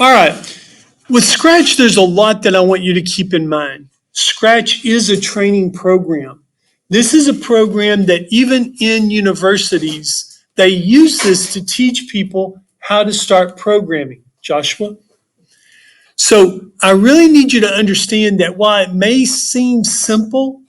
All right. With Scratch, there's a lot that I want you to keep in mind. Scratch is a training program. This is a program that even in universities, they use this to teach people how to start programming. Joshua? So I really need you to understand that while it may seem simple,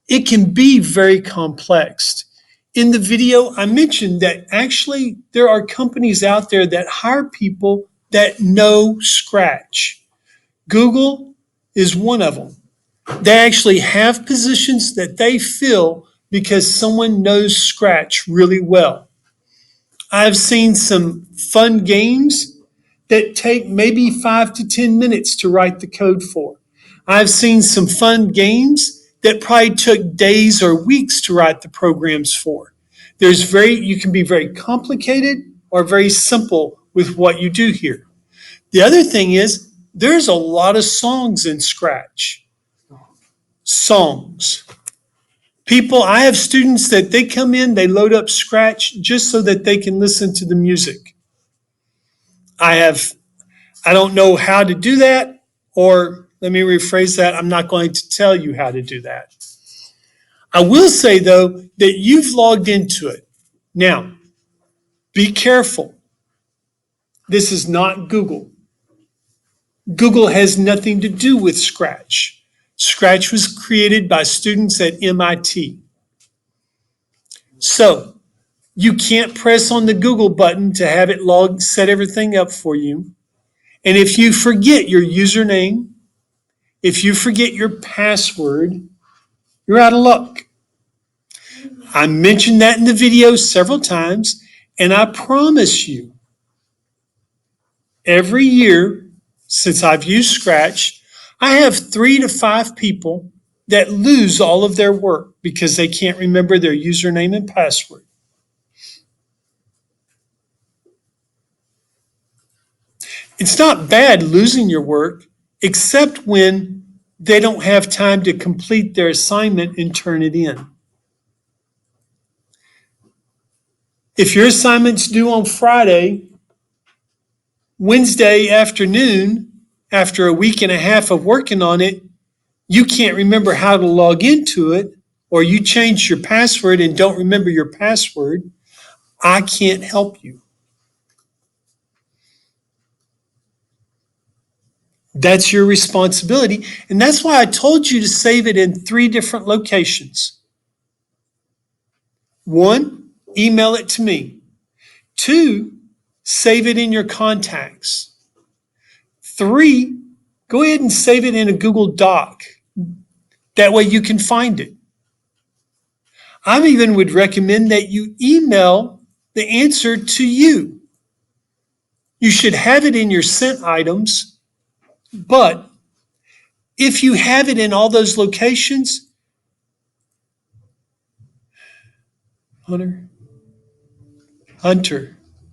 it can be very complex. In the video, I mentioned that actually there are companies out there that hire people that know Scratch. Google is one of them. They actually have positions that they fill because someone knows Scratch really well. I've seen some fun games that take maybe 5 to 10 minutes to write the code for. I've seen some fun games that probably took days or weeks to write the programs for. You can be very complicated or very simple with what you do here. The other thing is there's a lot of songs in Scratch. Songs. I have students that they come in, they load up Scratch just so that they can listen to the music. I don't know how to do that, or let me rephrase that, I'm not going to tell you how to do that. I will say, though, that you've logged into it. Now, be careful. This is not Google. Google has nothing to do with Scratch. Scratch was created by students at MIT. So, you can't press on the Google button to have it set everything up for you. And if you forget your username, if you forget your password, you're out of luck. I mentioned that in the video several times, and I promise you, every year since I've used Scratch, I have 3 to 5 people that lose all of their work because they can't remember their username and password. It's not bad losing your work, except when they don't have time to complete their assignment and turn it in. If your assignment's due on Friday, Wednesday afternoon, after a week and a half of working on it, you can't remember how to log into it, or you changed your password and don't remember your password, I can't help you. That's your responsibility. And that's why I told you to save it in 3 different locations. 1, email it to me. 2, save it in your contacts. 3, go ahead and save it in a Google Doc. That way you can find it. I even would recommend that you email the answer to you. You should have it in your sent items, but if you have it in all those locations, Hunter,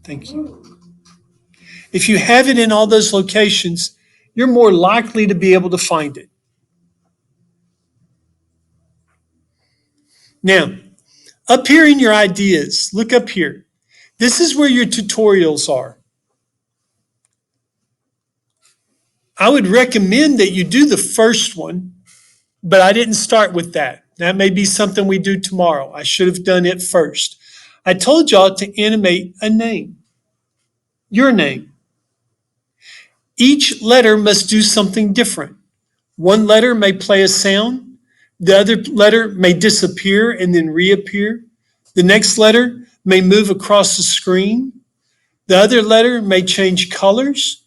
thank you. If you have it in all those locations, you're more likely to be able to find it. Now, up here in your ideas, look up here. This is where your tutorials are. I would recommend that you do the first one, but I didn't start with that. That may be something we do tomorrow. I should have done it first. I told y'all to animate a name, your name. Each letter must do something different. One letter may play a sound. The other letter may disappear and then reappear. The next letter may move across the screen. The other letter may change colors.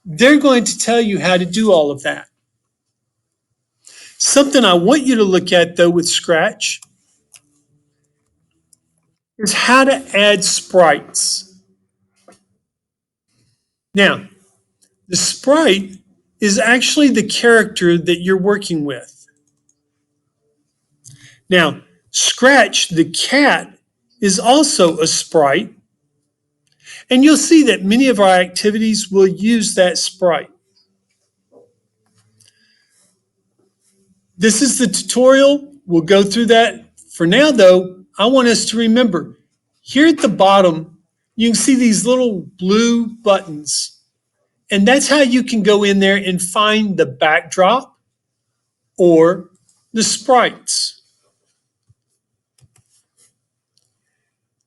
They're going to tell you how to do all of that. Something I want you to look at, though, with Scratch is how to add sprites. Now, the sprite is actually the character that you're working with. Now, Scratch, the cat, is also a sprite, and you'll see that many of our activities will use that sprite. This is the tutorial. We'll go through that. For now, though, I want us to remember, here at the bottom, you can see these little blue buttons. And that's how you can go in there and find the backdrop or the sprites.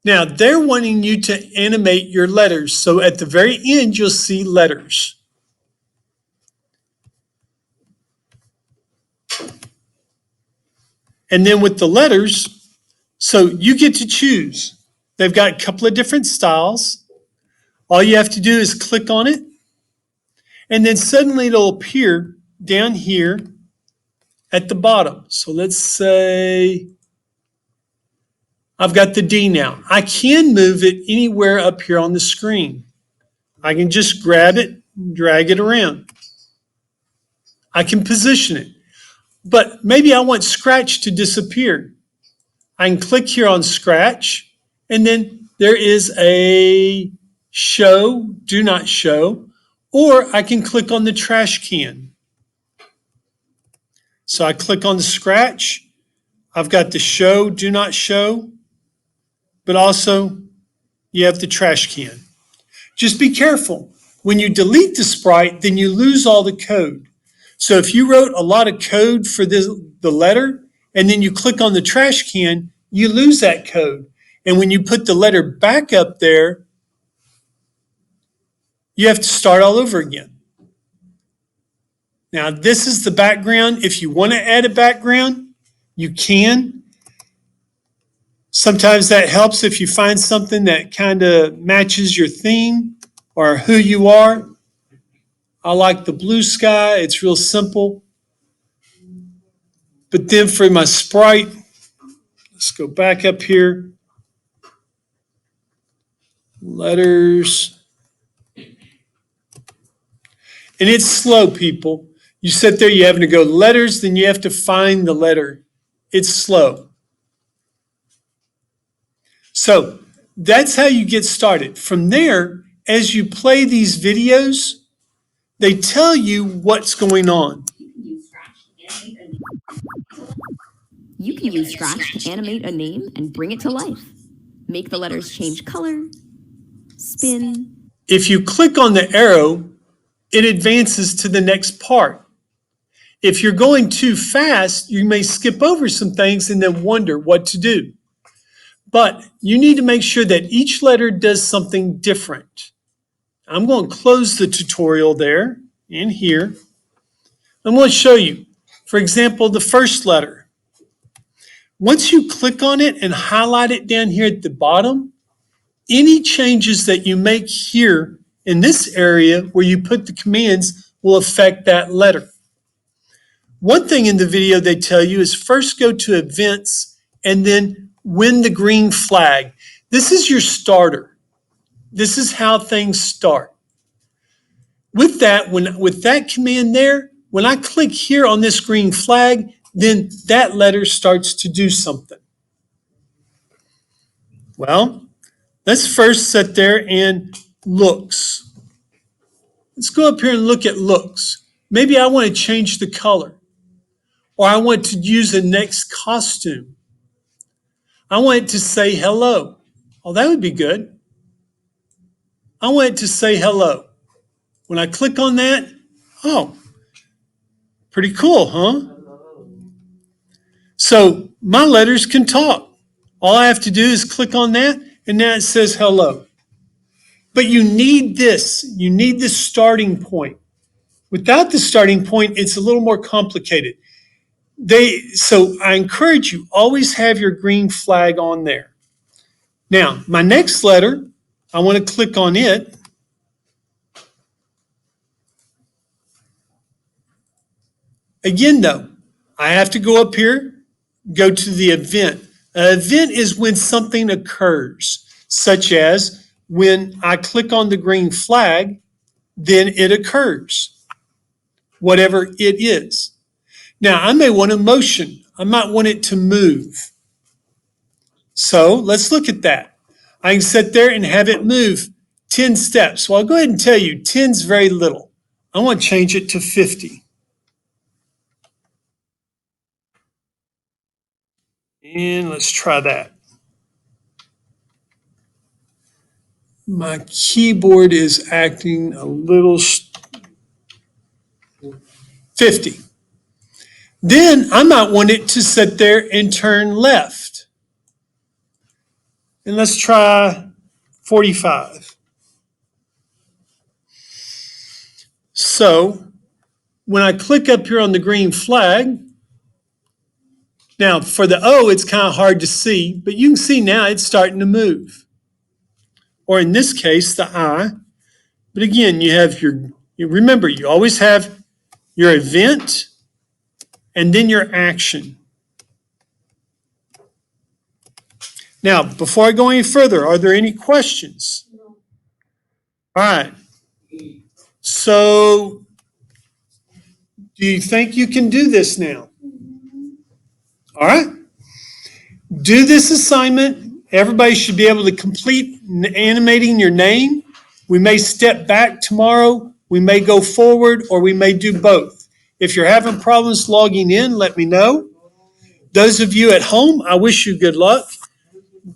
Now, they're wanting you to animate your letters. So at the very end, you'll see letters. And then with the letters, so you get to choose. They've got a couple of different styles. All you have to do is click on it, and then suddenly it'll appear down here at the bottom. So let's say I've got the D now. I can move it anywhere up here on the screen. I can just grab it, drag it around. I can position it. But maybe I want Scratch to disappear. I can click here on Scratch, and then there is a show, do not show, or I can click on the trash can. So I click on the Scratch. I've got the show, do not show, but also you have the trash can. Just be careful. When you delete the sprite, then you lose all the code. So if you wrote a lot of code for the letter, and then you click on the trash can, you lose that code. And when you put the letter back up there, you have to start all over again. Now, this is the background. If you want to add a background, you can. Sometimes that helps if you find something that kind of matches your theme or who you are. I like the blue sky. It's real simple. But then for my sprite, let's go back up here. Letters. And it's slow, people. You sit there, you having to go letters, then you have to find the letter. It's slow. So that's how you get started. From there, as you play these videos, they tell you what's going on. You can use Scratch to animate a name and bring it to life. Make the letters change color, spin. If you click on the arrow, it advances to the next part. If you're going too fast, you may skip over some things and then wonder what to do. But you need to make sure that each letter does something different. I'm going to close the tutorial there and here. I'm going to show you, for example, the first letter. Once you click on it and highlight it down here at the bottom, any changes that you make here in this area where you put the commands will affect that letter. One thing in the video they tell you is first go to events and then win the green flag. This is your starter. This is how things start. With that command there, when I click here on this green flag, then that letter starts to do something. Well, let's first sit there and looks. Let's go up here and look at looks. Maybe I want to change the color, or I want to use a next costume. I want it to say hello. Oh, that would be good. I want it to say hello. When I click on that, oh, pretty cool, huh? So my letters can talk. All I have to do is click on that, and now it says hello. But you need this. You need this starting point. Without the starting point, it's a little more complicated. So I encourage you, always have your green flag on there. Now, my next letter, I want to click on it. Again, though, I have to go up here, go to the event. An event is when something occurs, such as when I click on the green flag, then it occurs, whatever it is. Now, I may want a motion. I might want it to move. So let's look at that. I can sit there and have it move 10 steps. Well, I'll go ahead and tell you 10 is very little. I want to change it to 50. And let's try that. My keyboard is acting a little 50. Then I might want it to sit there and turn left. And let's try 45. So when I click up here on the green flag, now for the O, it's kind of hard to see, but you can see now it's starting to move. Or in this case, the I. But again, you have remember, you always have your event and then your action. Now, before I go any further, are there any questions? No. All right. So, do you think you can do this now? All right. Do this assignment. Everybody should be able to complete animating your name. We may step back tomorrow. We may go forward, or we may do both. If you're having problems logging in, let me know. Those of you at home, I wish you good luck.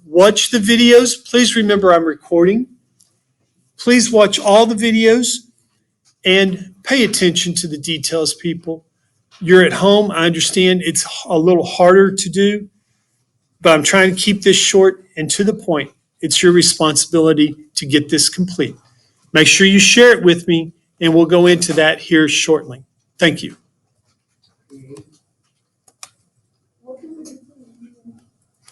Watch the videos. Please remember I'm recording. Please watch all the videos and pay attention to the details, people. You're at home. I understand it's a little harder to do, but I'm trying to keep this short and to the point. It's your responsibility to get this complete. Make sure you share it with me, and we'll go into that here shortly. Thank you.